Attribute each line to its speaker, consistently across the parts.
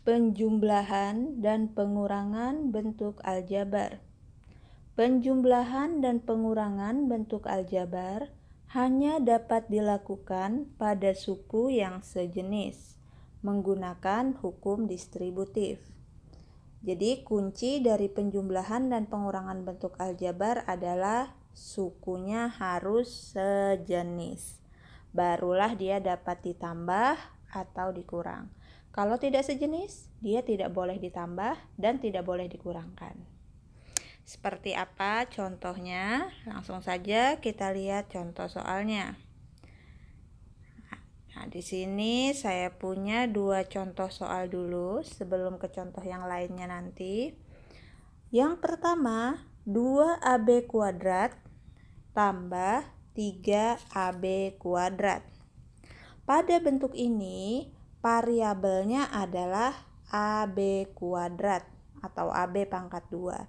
Speaker 1: Penjumlahan dan pengurangan bentuk aljabar. Penjumlahan dan pengurangan bentuk aljabar hanya dapat dilakukan pada suku yang sejenis menggunakan hukum distributif. Jadi kunci dari penjumlahan dan pengurangan bentuk aljabar adalah sukunya harus sejenis. Barulah dia dapat ditambah atau dikurang. Kalau tidak sejenis, dia tidak boleh ditambah dan tidak boleh dikurangkan. Seperti apa contohnya? Langsung saja kita lihat contoh soalnya. Nah, di sini saya punya 2 contoh soal dulu sebelum ke contoh yang lainnya nanti. Yang pertama, 2AB kuadrat tambah 3AB kuadrat. Pada bentuk ini, variabelnya adalah AB kuadrat atau AB pangkat 2.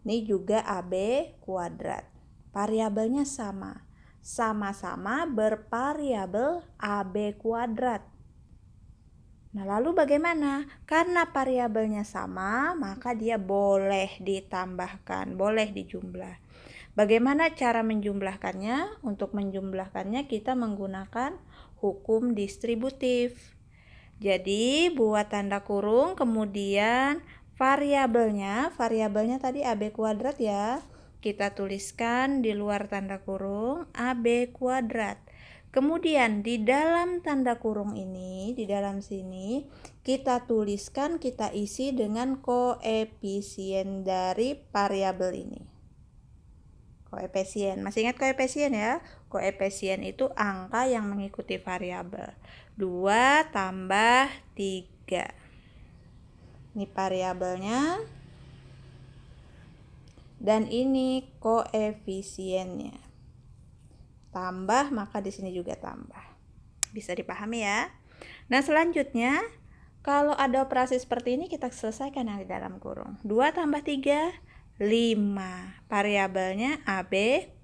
Speaker 1: Ini juga AB kuadrat. Variabelnya sama. Sama-sama bervariabel AB kuadrat. Nah, lalu bagaimana? Karena variabelnya sama, maka dia boleh ditambahkan, boleh dijumlah. Bagaimana cara menjumlahkannya? Untuk menjumlahkannya kita menggunakan hukum distributif. Jadi buat tanda kurung, kemudian variabelnya tadi AB kuadrat ya. Kita tuliskan di luar tanda kurung AB kuadrat. Kemudian di dalam tanda kurung ini, di dalam sini kita tuliskan, kita isi dengan koefisien dari variabel ini. Koefisien, masih ingat koefisien ya? Koefisien itu angka yang mengikuti variabel. 2 tambah 3. Ini variabelnya. Dan ini koefisiennya. Tambah, maka di sini juga tambah. Bisa dipahami ya? Nah, selanjutnya kalau ada operasi seperti ini kita selesaikan yang di dalam kurung. 2 tambah 3, 5. Variabelnya AB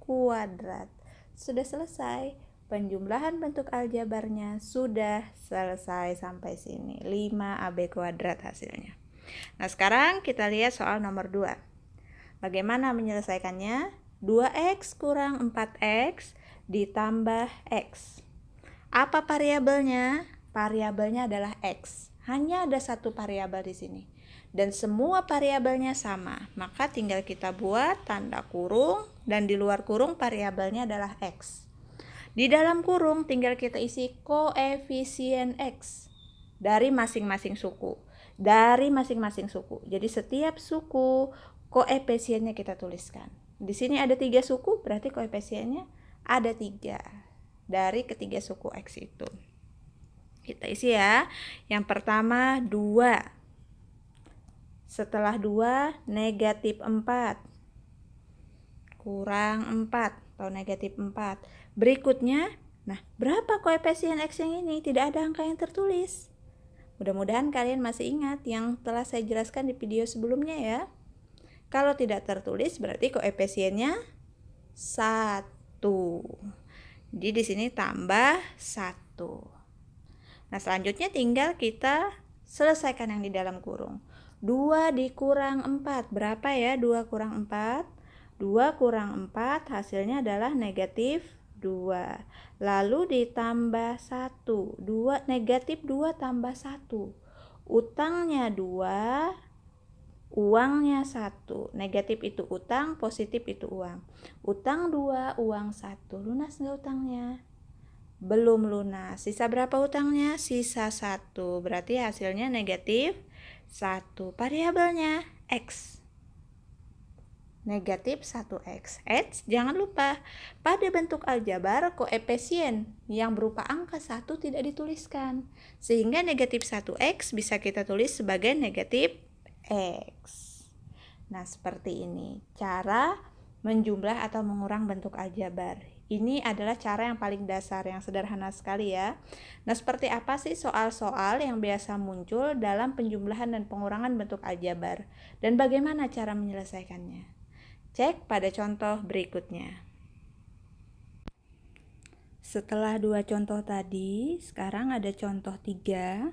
Speaker 1: kuadrat. Sudah selesai. Penjumlahan bentuk aljabarnya sudah selesai sampai sini. 5 AB kuadrat hasilnya. Nah, sekarang kita lihat soal nomor 2. Bagaimana menyelesaikannya? 2x kurang 4x ditambah x. Apa variabelnya? Variabelnya adalah x. Hanya ada satu variabel di sini. Dan semua variabelnya sama. Maka tinggal kita buat tanda kurung dan di luar kurung variabelnya adalah x. Di dalam kurung tinggal kita isi koefisien x dari masing-masing suku. Dari masing-masing suku. Jadi setiap suku koefisiennya kita tuliskan. Di sini ada 3 suku, berarti koefisiennya ada 3 dari ketiga suku x itu. Kita isi ya. Yang pertama 2. Setelah 2 negatif 4. Kurang 4 atau negatif 4. Berikutnya, nah berapa koefisien x yang ini? Tidak ada angka yang tertulis. Mudah-mudahan kalian masih ingat yang telah saya jelaskan di video sebelumnya ya. Kalau tidak tertulis berarti koefisiennya 1. Jadi di sini tambah 1. Nah, selanjutnya tinggal kita selesaikan yang di dalam kurung. 2 dikurang 4. Berapa ya 2 kurang 4? 2 kurang 4 hasilnya adalah negatif 2. Lalu ditambah 1. Negatif 2 tambah 1. Utangnya 2, uangnya 1. Negatif itu utang, positif itu uang. Utang 2, uang 1. Lunas nggak utangnya? Belum lunas. Sisa berapa utangnya? Sisa 1. Berarti hasilnya negatif 1. Variabelnya x. Negatif 1x. Jangan lupa, pada bentuk aljabar koefisien yang berupa angka 1 tidak dituliskan. Sehingga negatif 1x bisa kita tulis sebagai negatif x. Nah, seperti ini cara menjumlah atau mengurang bentuk aljabar. Ini adalah cara yang paling dasar, yang sederhana sekali ya. Nah, seperti apa sih soal-soal yang biasa muncul dalam penjumlahan dan pengurangan bentuk aljabar? Dan bagaimana cara menyelesaikannya? Cek pada contoh berikutnya. Setelah 2 contoh tadi, sekarang ada contoh 3.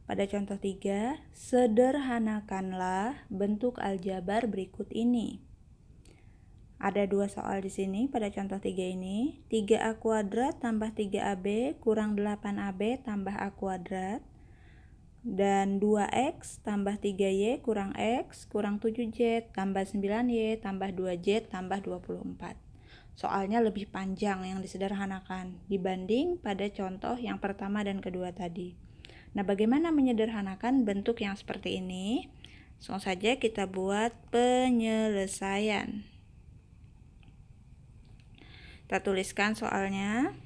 Speaker 1: Pada contoh 3, sederhanakanlah bentuk aljabar berikut ini. Ada 2 soal di sini pada contoh 3 ini. 3A kuadrat tambah 3AB kurang 8AB tambah A kuadrat. Dan 2X tambah 3Y kurang X kurang 7Z tambah 9Y tambah 2Z tambah 24. Soalnya lebih panjang yang disederhanakan dibanding pada contoh yang pertama dan kedua tadi. Nah, bagaimana menyederhanakan bentuk yang seperti ini? Langsung saja kita buat penyelesaian. Kita tuliskan soalnya.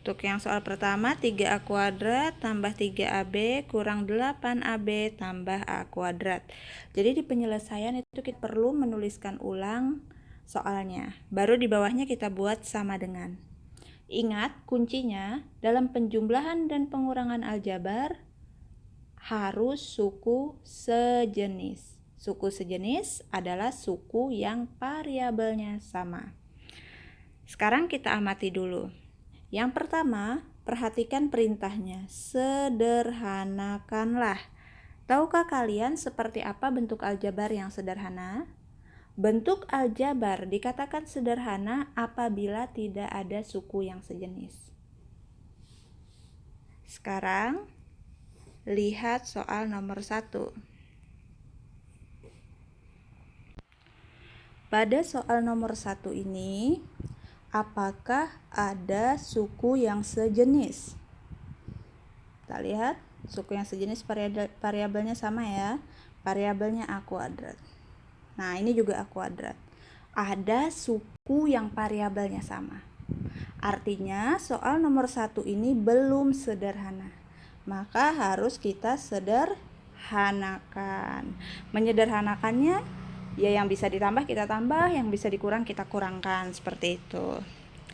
Speaker 1: Untuk yang soal pertama, 3A kuadrat tambah 3AB kurang 8AB tambah A kuadrat. Jadi di penyelesaian itu kita perlu menuliskan ulang soalnya. Baru di bawahnya kita buat sama dengan. Ingat, kuncinya dalam penjumlahan dan pengurangan aljabar harus suku sejenis. Suku sejenis adalah suku yang variabelnya sama. Sekarang kita amati dulu. Yang pertama, perhatikan perintahnya. Sederhanakanlah. Tahukah kalian seperti apa bentuk aljabar yang sederhana? Bentuk aljabar dikatakan sederhana apabila tidak ada suku yang sejenis. Sekarang, lihat soal nomor 1. Pada soal nomor 1 ini, apakah ada suku yang sejenis? Kita lihat, suku yang sejenis variabelnya sama ya. Variabelnya A kuadrat. Nah, ini juga A kuadrat. Ada suku yang variabelnya sama. Artinya, soal nomor 1 ini belum sederhana. Maka harus kita sederhanakan. Menyederhanakannya, ya yang bisa ditambah kita tambah, yang bisa dikurang kita kurangkan. Seperti itu.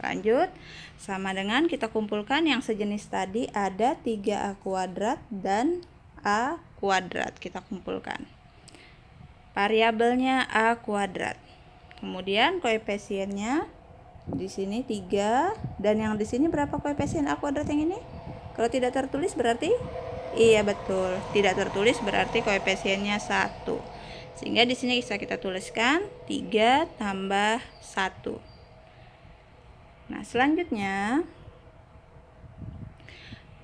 Speaker 1: Lanjut, sama dengan kita kumpulkan yang sejenis tadi ada 3A kuadrat dan A kuadrat. Kita kumpulkan. Variabelnya A kuadrat. Kemudian koefisiennya di sini 3 dan yang di sini berapa koefisien A kuadrat yang ini? Kalau tidak tertulis berarti iya betul, tidak tertulis berarti koefisiennya 1. Sehingga di sini bisa kita tuliskan 3 tambah 1. Nah, selanjutnya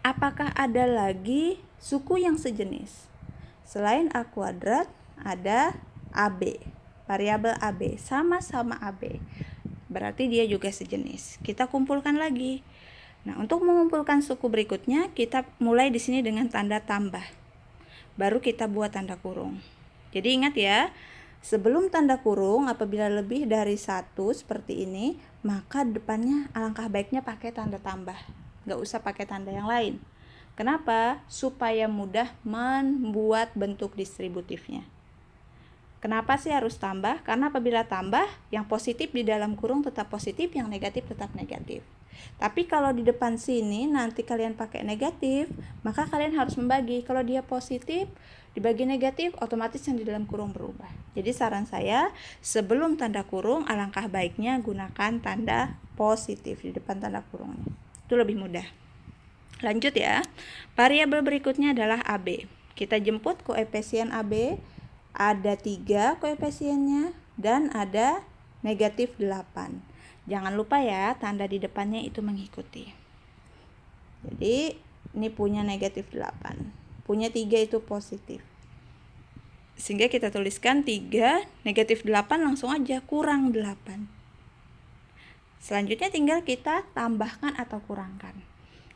Speaker 1: apakah ada lagi suku yang sejenis? Selain A kuadrat ada AB, variabel AB, sama-sama AB. Berarti dia juga sejenis. Kita kumpulkan lagi. Nah, untuk mengumpulkan suku berikutnya, kita mulai di sini dengan tanda tambah. Baru kita buat tanda kurung. Jadi ingat ya, sebelum tanda kurung apabila lebih dari 1 seperti ini, maka depannya alangkah baiknya pakai tanda tambah. Nggak usah pakai tanda yang lain. Kenapa? Supaya mudah membuat bentuk distributifnya. Kenapa sih harus tambah? Karena apabila tambah, yang positif di dalam kurung tetap positif, yang negatif tetap negatif. Tapi kalau di depan sini nanti kalian pakai negatif, maka kalian harus membagi. Kalau dia positif, dibagi negatif, otomatis yang di dalam kurung berubah. Jadi saran saya, sebelum tanda kurung, alangkah baiknya gunakan tanda positif di depan tanda kurungnya. Itu lebih mudah. Lanjut ya. Variabel berikutnya adalah AB. Kita jemput koefisien AB. Ada 3 koefisiennya dan ada negatif 8. Jangan lupa ya, tanda di depannya itu mengikuti. Jadi ini punya negatif 8, punya 3 itu positif. Sehingga kita tuliskan 3, negatif 8 langsung aja kurang 8. Selanjutnya tinggal kita tambahkan atau kurangkan.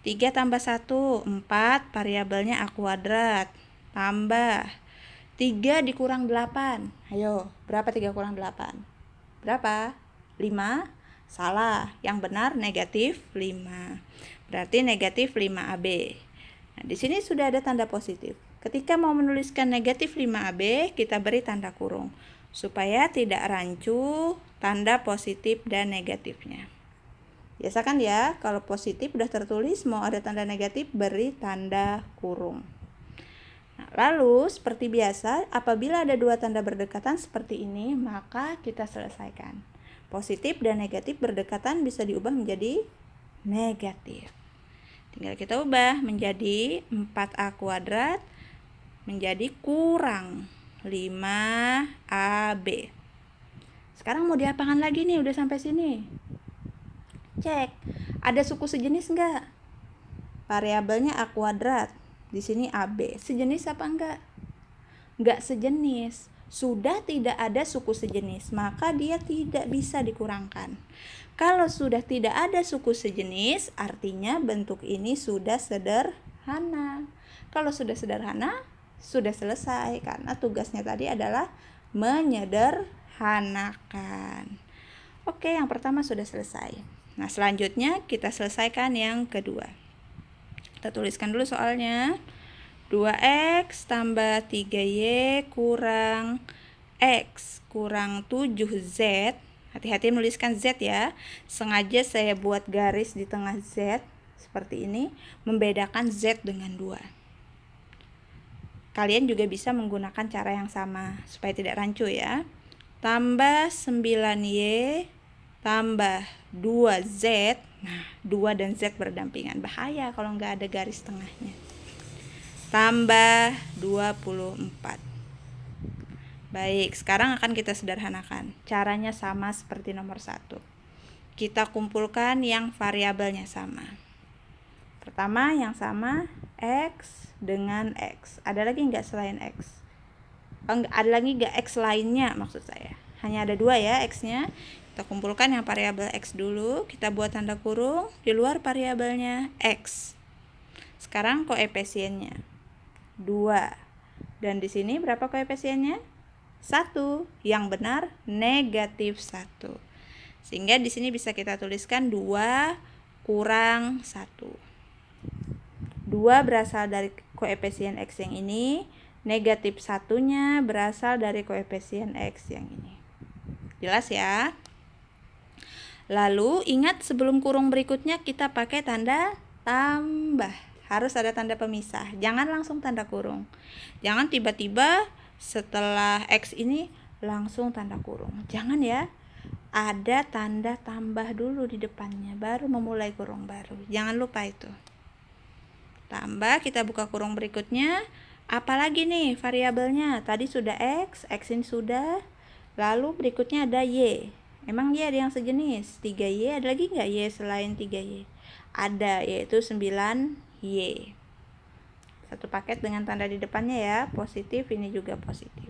Speaker 1: 3 tambah 1, 4, variabelnya A kuadrat. Tambah 3 dikurang 8. Ayo, berapa 3 kurang 8? Berapa? 5? Salah. Yang benar negatif 5. Berarti negatif 5AB. Nah, di sini sudah ada tanda positif. Ketika mau menuliskan negatif 5AB, kita beri tanda kurung. Supaya tidak rancu tanda positif dan negatifnya. Biasakan ya, kalau positif udah tertulis, mau ada tanda negatif, beri tanda kurung. Nah, lalu seperti biasa, apabila ada 2 tanda berdekatan seperti ini, maka kita selesaikan. Positif dan negatif berdekatan bisa diubah menjadi negatif. Tinggal kita ubah menjadi 4A kuadrat menjadi kurang 5AB. Sekarang mau diapakan lagi nih, udah sampai sini. Cek, ada suku sejenis enggak? Variabelnya A kuadrat, di sini AB. Sejenis apa enggak? Enggak sejenis. Sudah tidak ada suku sejenis, maka dia tidak bisa dikurangkan. Kalau sudah tidak ada suku sejenis, artinya bentuk ini sudah sederhana. Kalau sudah sederhana, sudah selesai, karena tugasnya tadi adalah menyederhanakan. Oke, yang pertama sudah selesai. Nah, selanjutnya kita selesaikan yang kedua. Kita tuliskan dulu soalnya. 2x tambah 3y kurang x kurang 7z. Hati-hati menuliskan z ya. Sengaja saya buat garis di tengah z seperti ini, membedakan z dengan 2. Kalian juga bisa menggunakan cara yang sama supaya tidak rancu ya. Tambah 9y tambah 2z. Nah, 2 dan z berdampingan. Bahaya kalau nggak ada garis tengahnya. Tambah 24. Baik, sekarang akan kita sederhanakan. Caranya sama seperti nomor 1. Kita kumpulkan yang variabelnya sama. Pertama yang sama, x dengan x. Ada lagi nggak selain x? Ada lagi nggak x lainnya maksud saya? Hanya ada 2 ya x-nya. Kita kumpulkan yang variabel x dulu. Kita buat tanda kurung di luar variabelnya x. Sekarang koefisiennya 2. Dan di sini berapa koefisiennya? 1. Yang benar negatif 1. Sehingga di sini bisa kita tuliskan 2 kurang 1. 2 berasal dari koefisien x yang ini, negatif 1-nya berasal dari koefisien x yang ini. Jelas ya? Lalu ingat sebelum kurung berikutnya kita pakai tanda tambah. Harus ada tanda pemisah. Jangan langsung tanda kurung. Jangan tiba-tiba setelah x ini langsung tanda kurung. Jangan ya. Ada tanda tambah dulu di depannya, baru memulai kurung baru. Jangan lupa itu. Tambah, kita buka kurung berikutnya. Apalagi nih variabelnya? Tadi sudah x ini sudah. Lalu berikutnya ada y. Emang y ada yang sejenis? 3y, ada lagi nggak y selain 3y? Ada, yaitu 9y. Satu paket dengan tanda di depannya ya, positif, ini juga positif.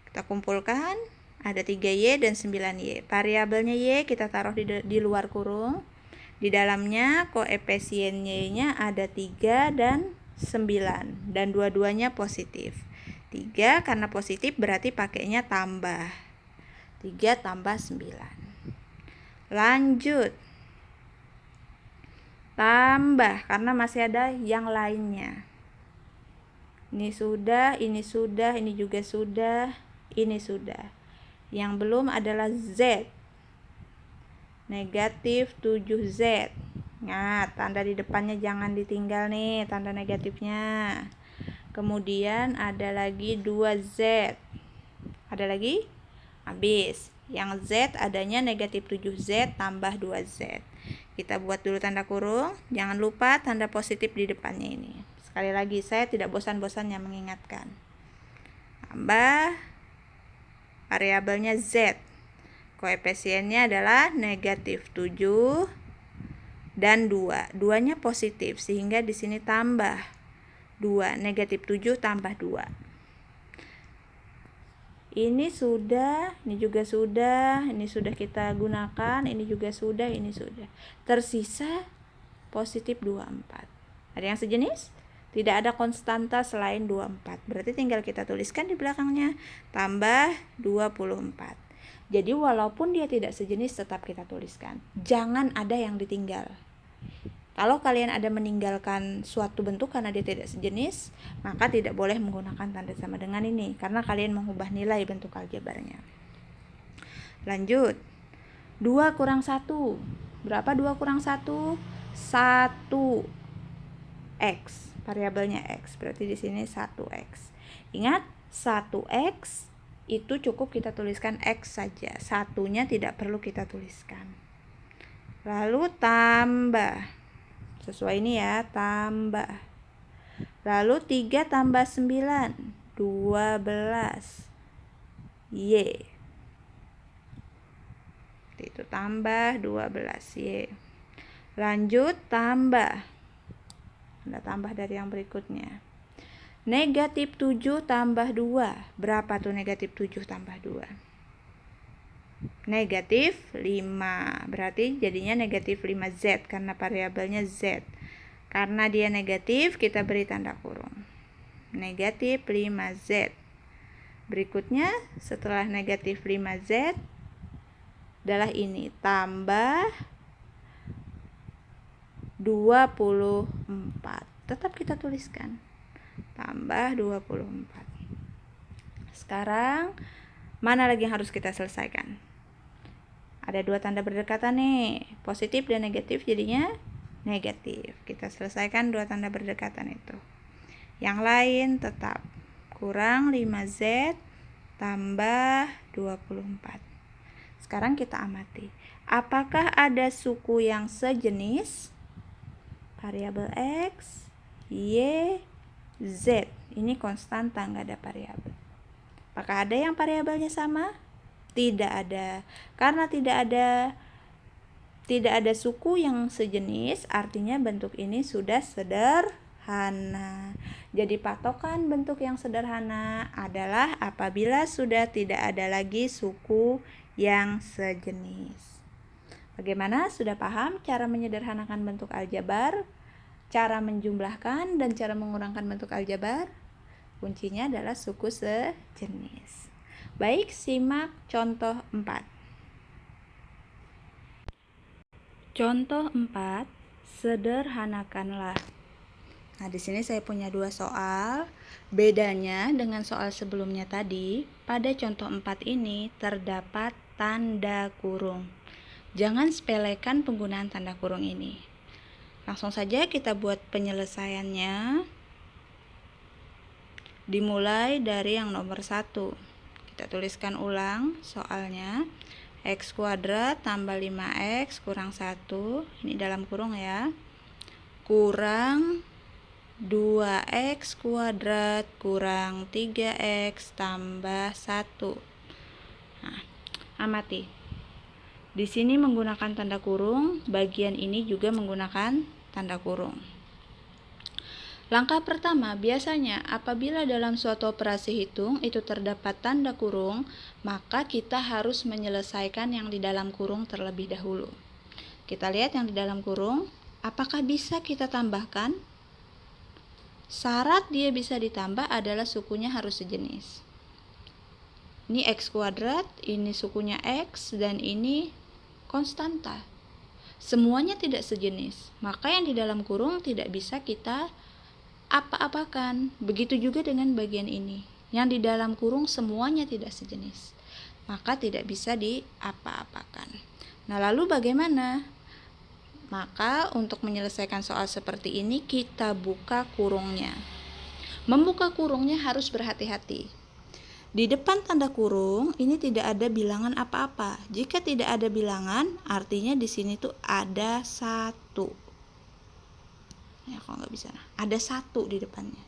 Speaker 1: Kita kumpulkan, ada 3y dan 9y. Variabelnya y kita taruh di luar kurung. Di dalamnya koefisien y-nya ada 3 dan 9. Dan dua-duanya positif. 3 karena positif berarti pakainya tambah. 3 tambah 9. Lanjut. Tambah karena masih ada yang lainnya. Ini sudah, ini sudah, ini juga sudah, ini sudah. Yang belum adalah z. Negatif 7z. Nah, tanda di depannya jangan ditinggal nih, tanda negatifnya. Kemudian ada lagi 2z. Ada lagi? Habis. Yang z adanya negatif 7z tambah 2z. Kita buat dulu tanda kurung. Jangan lupa tanda positif di depannya ini. Sekali lagi, saya tidak bosan-bosannya mengingatkan. Tambah variabelnya z. Koefisiennya adalah negatif 7 dan 2. 2-nya positif, sehingga di sini tambah 2. Negatif 7 tambah 2. Ini sudah, ini juga sudah, ini sudah kita gunakan, ini juga sudah, ini sudah. Tersisa positif 24. Ada yang sejenis? Tidak ada konstanta selain 24. Berarti tinggal kita tuliskan di belakangnya tambah 24. Jadi walaupun dia tidak sejenis tetap kita tuliskan. Jangan ada yang ditinggal. Kalau kalian ada meninggalkan suatu bentuk karena dia tidak sejenis, maka tidak boleh menggunakan tanda sama dengan ini karena kalian mengubah nilai bentuk aljabarnya. Lanjut. 2 kurang 1. Berapa 2 kurang 1? 1 x. Variabelnya x. Berarti di sini 1x. Ingat, 1x itu cukup kita tuliskan x saja. Satunya tidak perlu kita tuliskan. Lalu tambah Sesuai ini ya, tambah. Lalu 3 tambah 9, 12. Y. Itu tambah 12 Y. Lanjut tambah. Ada tambah dari yang berikutnya. Negatif 7 tambah 2. Berapa tuh negatif 7 tambah 2? Negatif 5. Berarti jadinya negatif 5Z karena variabelnya Z. Karena dia negatif, kita beri tanda kurung. Negatif 5Z. Berikutnya setelah negatif 5Z adalah ini, tambah 24. Tetap kita tuliskan. Tambah 24. Sekarang mana lagi yang harus kita selesaikan? Ada 2 tanda berdekatan nih, positif dan negatif, jadinya negatif. Kita selesaikan 2 tanda berdekatan itu. Yang lain tetap kurang 5Z tambah 24. Sekarang kita amati. Apakah ada suku yang sejenis? Variabel X, Y, Z. Ini konstanta, nggak ada variabel. Apakah ada yang variabelnya sama? Tidak ada. Karena tidak ada suku yang sejenis, artinya bentuk ini sudah sederhana. Jadi patokan bentuk yang sederhana adalah apabila sudah tidak ada lagi suku yang sejenis. Bagaimana? Sudah paham cara menyederhanakan bentuk aljabar, cara menjumlahkan, dan cara mengurangkan bentuk aljabar? Kuncinya adalah suku sejenis. Baik, simak contoh 4. Contoh 4, sederhanakanlah. Nah, di sini saya punya 2 soal. Bedanya dengan soal sebelumnya tadi, pada contoh 4 ini terdapat tanda kurung. Jangan sepelekan penggunaan tanda kurung ini. Langsung saja kita buat penyelesaiannya. Dimulai dari yang nomor 1. Kita tuliskan ulang soalnya. X kuadrat tambah 5X kurang 1. Ini dalam kurung ya. Kurang 2X kuadrat kurang 3X tambah 1. Nah, amati. Di sini menggunakan tanda kurung, bagian ini juga menggunakan tanda kurung. Langkah pertama, biasanya apabila dalam suatu operasi hitung itu terdapat tanda kurung, maka kita harus menyelesaikan yang di dalam kurung terlebih dahulu. Kita lihat yang di dalam kurung, apakah bisa kita tambahkan? Syarat dia bisa ditambah adalah sukunya harus sejenis. Ini X kuadrat, ini sukunya X, dan ini konstanta. Semuanya tidak sejenis, maka yang di dalam kurung tidak bisa kita apa-apakan. Begitu juga dengan bagian ini. Yang di dalam kurung semuanya tidak sejenis, maka tidak bisa diapa-apakan. Nah, lalu bagaimana? Maka untuk menyelesaikan soal seperti ini kita buka kurungnya. Membuka kurungnya harus berhati-hati. Di depan tanda kurung ini tidak ada bilangan apa-apa. Jika tidak ada bilangan, artinya di sini tuh ada 1. Ya, kalau nggak bisa, ada 1 di depannya.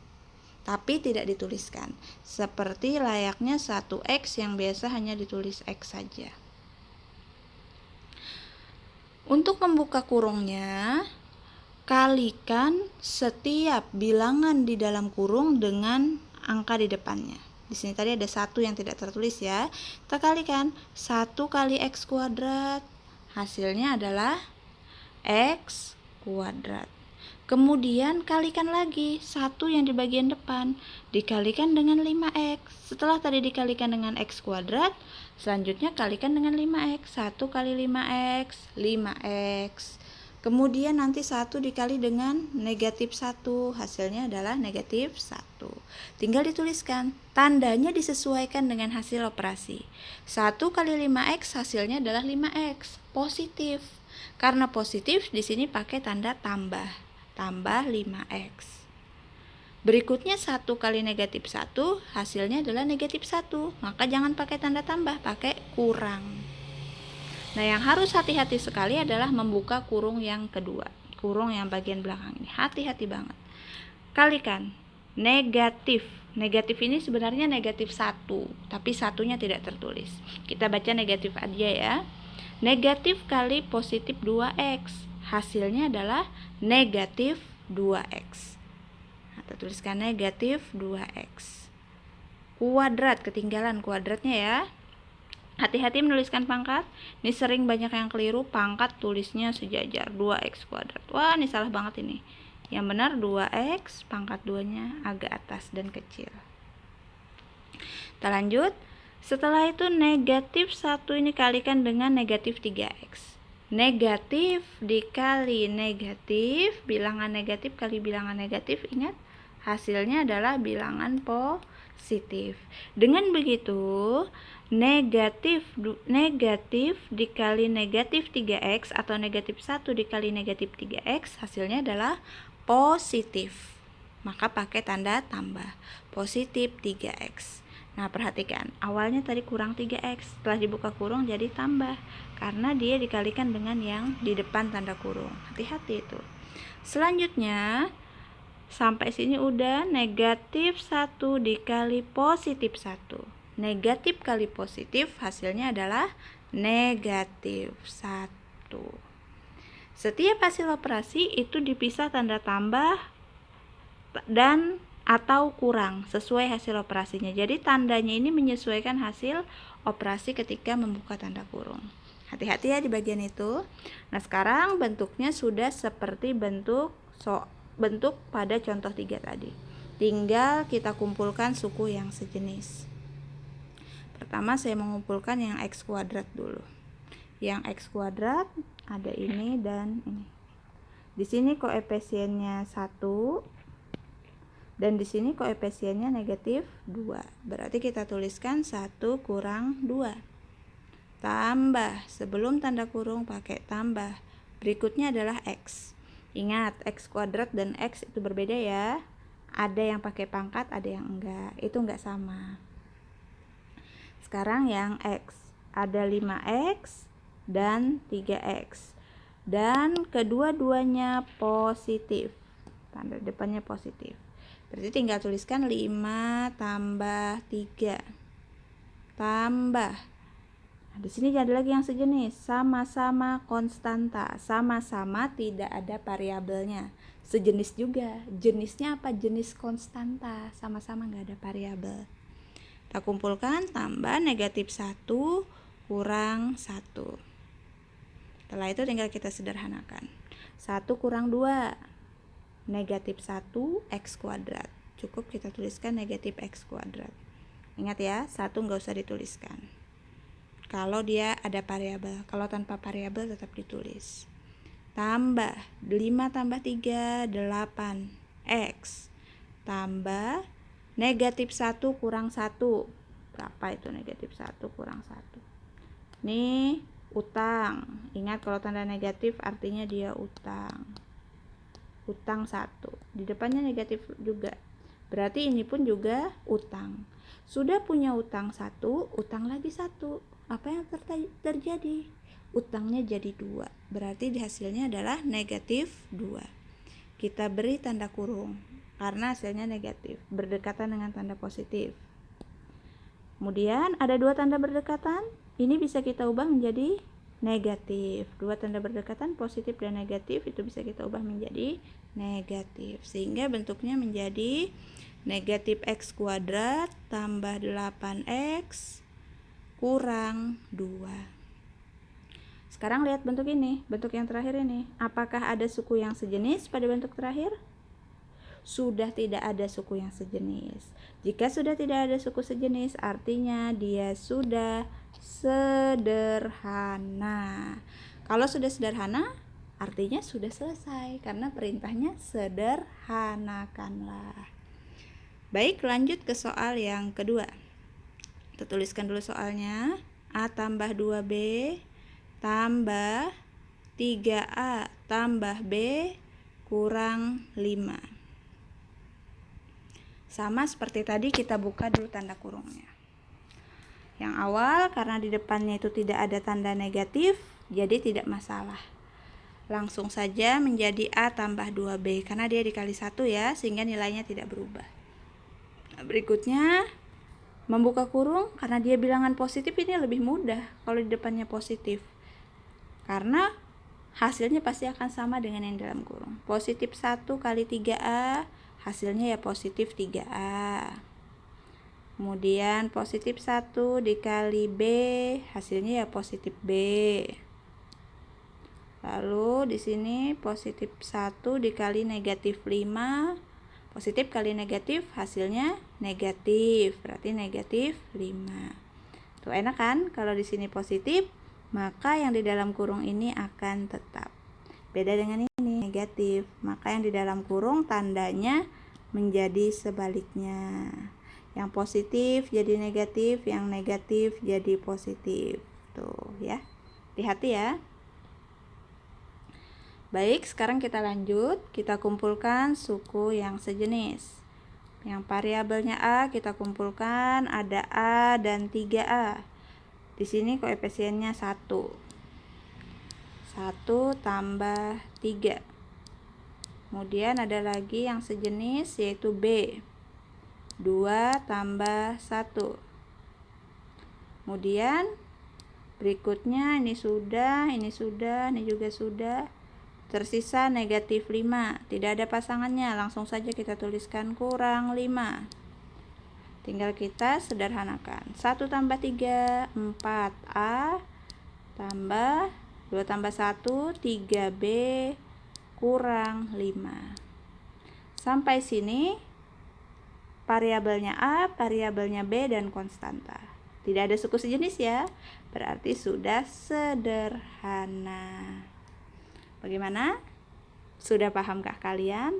Speaker 1: Tapi tidak dituliskan. Seperti layaknya 1X yang biasa hanya ditulis X saja. Untuk membuka kurungnya, kalikan setiap bilangan di dalam kurung dengan angka di depannya. Di sini tadi ada 1 yang tidak tertulis ya. Kita kalikan 1 kali X kuadrat. Hasilnya adalah X kuadrat. Kemudian kalikan lagi 1 yang di bagian depan. Dikalikan dengan 5X. Setelah tadi dikalikan dengan X kuadrat, selanjutnya kalikan dengan 5X. 1 kali 5X, 5X. Kemudian nanti 1 dikali dengan negatif 1, hasilnya adalah negatif 1. Tinggal dituliskan, tandanya disesuaikan dengan hasil operasi. 1 kali 5X hasilnya adalah 5X, positif. Karena positif di sini pakai tanda tambah 5X. Berikutnya 1 kali negatif 1 hasilnya adalah negatif 1, maka jangan pakai tanda tambah, pakai kurang. Nah, yang harus hati-hati sekali adalah membuka kurung yang kedua. kurung yang bagian belakang ini. Hati-hati banget. Kalikan negatif. Negatif ini sebenarnya negatif 1, tapi satunya tidak tertulis. Kita baca negatif aja ya. Negatif kali positif 2x. Hasilnya adalah negatif 2x. Nah, kita tuliskan negatif 2x. Kuadrat, ketinggalan kuadratnya ya. Hati-hati menuliskan pangkat. Ini sering banyak yang keliru, pangkat tulisnya sejajar 2x kuadrat. Wah, ini salah banget ini. Yang benar 2x, pangkat 2-nya agak atas dan kecil. Kita lanjut. Setelah itu negatif 1 ini kalikan dengan negatif 3x. Negatif dikali negatif, bilangan negatif kali bilangan negatif, ingat hasilnya adalah bilangan positif. Dengan begitu, negatif dikali negatif 3x atau negatif 1 dikali negatif 3x hasilnya adalah positif. Maka pakai tanda tambah, positif 3x. Nah, perhatikan, awalnya tadi kurang 3x, setelah dibuka kurung jadi tambah, karena dia dikalikan dengan yang di depan tanda kurung. Hati-hati itu. Selanjutnya, sampai sini udah negatif 1 dikali positif 1. Negatif kali positif hasilnya adalah negatif 1. Setiap hasil operasi itu dipisah tanda tambah dan atau kurang sesuai hasil operasinya. Jadi tandanya ini menyesuaikan hasil operasi ketika membuka tanda kurung. Hati-hati ya di bagian itu. Nah, sekarang bentuknya sudah seperti bentuk pada contoh 3 tadi. Tinggal kita kumpulkan suku yang sejenis. Pertama saya mengumpulkan yang x kuadrat dulu. Yang x kuadrat ada ini dan ini. Di sini koefisiennya 1 dan di sini koefisiennya negatif 2. Berarti kita tuliskan 1 kurang 2. Tambah, sebelum tanda kurung pakai tambah. Berikutnya adalah x. Ingat, x kuadrat dan x itu berbeda ya. Ada yang pakai pangkat, ada yang enggak. Itu enggak sama. Sekarang yang x, ada 5x dan 3x. Dan kedua-duanya positif. Tanda depannya positif. Berarti tinggal tuliskan 5 tambah 3 tambah. Nah, di sini ada lagi yang sejenis, sama-sama konstanta, sama-sama tidak ada variabelnya. Sejenis juga. Jenisnya apa? Jenis konstanta, sama-sama nggak ada variabel. Kita kumpulkan, tambah negatif 1 kurang 1. Setelah itu tinggal kita sederhanakan. 1 kurang 2, negatif 1 x kuadrat. Cukup kita tuliskan negatif x kuadrat. Ingat ya, 1 nggak usah dituliskan kalau dia ada variabel. Kalau tanpa variabel tetap ditulis. Tambah 5 tambah 3, 8x. Tambah negatif 1 kurang 1. Berapa itu negatif 1 kurang 1? Nih, utang. Ingat kalau tanda negatif artinya dia utang. Utang 1. Di depannya negatif juga. Berarti ini pun juga utang. Sudah punya utang 1, utang lagi 1. Apa yang terjadi? Utangnya jadi 2. Berarti di hasilnya adalah negatif 2. Kita beri tanda kurung karena hasilnya negatif, berdekatan dengan tanda positif. Kemudian ada 2 tanda berdekatan, ini bisa kita ubah menjadi negatif. 2 tanda berdekatan positif dan negatif itu bisa kita ubah menjadi negatif, sehingga bentuknya menjadi negatif x kuadrat tambah 8x kurang 2. Sekarang lihat bentuk ini, bentuk yang terakhir ini. Apakah ada suku yang sejenis pada bentuk terakhir? Sudah tidak ada suku yang sejenis. Jika sudah tidak ada suku sejenis, artinya dia sudah sederhana. Kalau sudah sederhana, artinya sudah selesai, karena perintahnya sederhanakanlah. Baik, lanjut ke soal yang kedua. Kita tuliskan dulu soalnya. A tambah 2B tambah 3A tambah B kurang 5. Sama seperti tadi, kita buka dulu tanda kurungnya. Yang awal karena di depannya itu tidak ada tanda negatif, jadi tidak masalah. langsung saja menjadi A tambah 2B karena dia dikali 1 ya, sehingga nilainya tidak berubah. Nah, berikutnya membuka kurung, karena dia bilangan positif ini lebih mudah kalau di depannya positif, karena hasilnya pasti akan sama dengan yang dalam kurung. Positif 1 kali 3A, hasilnya ya positif 3A. Kemudian positif 1 dikali B, hasilnya ya positif B. Lalu di sini positif 1 dikali negatif 5, positif kali negatif hasilnya negatif, berarti negatif 5. Tuh enak kan? Kalau di sini positif, maka yang di dalam kurung ini akan tetap. Beda dengan ini negatif, maka yang di dalam kurung tandanya menjadi sebaliknya. Yang positif jadi negatif, yang negatif jadi positif. Tuh ya. Hati-hati ya. Baik, sekarang kita lanjut. Kita kumpulkan suku yang sejenis. Yang variabelnya A kita kumpulkan, ada A dan 3A. Di sini koefisiennya 1. 1 tambah 3. Kemudian ada lagi yang sejenis yaitu B. 2 tambah 1. Kemudian berikutnya ini sudah, ini juga sudah. Tersisa negatif 5. Tidak ada pasangannya, langsung saja kita tuliskan kurang 5. Tinggal kita sederhanakan. 1 tambah 3, 4A tambah 2 tambah 1, 3B kurang 5. Sampai sini variabelnya A, variabelnya B, dan konstanta. Tidak ada suku sejenis ya, berarti sudah sederhana. Bagaimana? Sudah pahamkah kalian?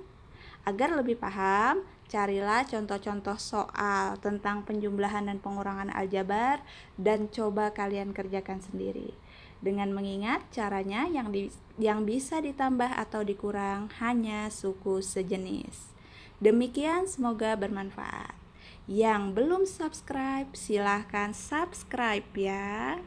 Speaker 1: Agar lebih paham, carilah contoh-contoh soal tentang penjumlahan dan pengurangan aljabar dan coba kalian kerjakan sendiri. Dengan mengingat caranya yang bisa ditambah atau dikurang hanya suku sejenis. Demikian, semoga bermanfaat. Yang belum subscribe, silahkan subscribe ya.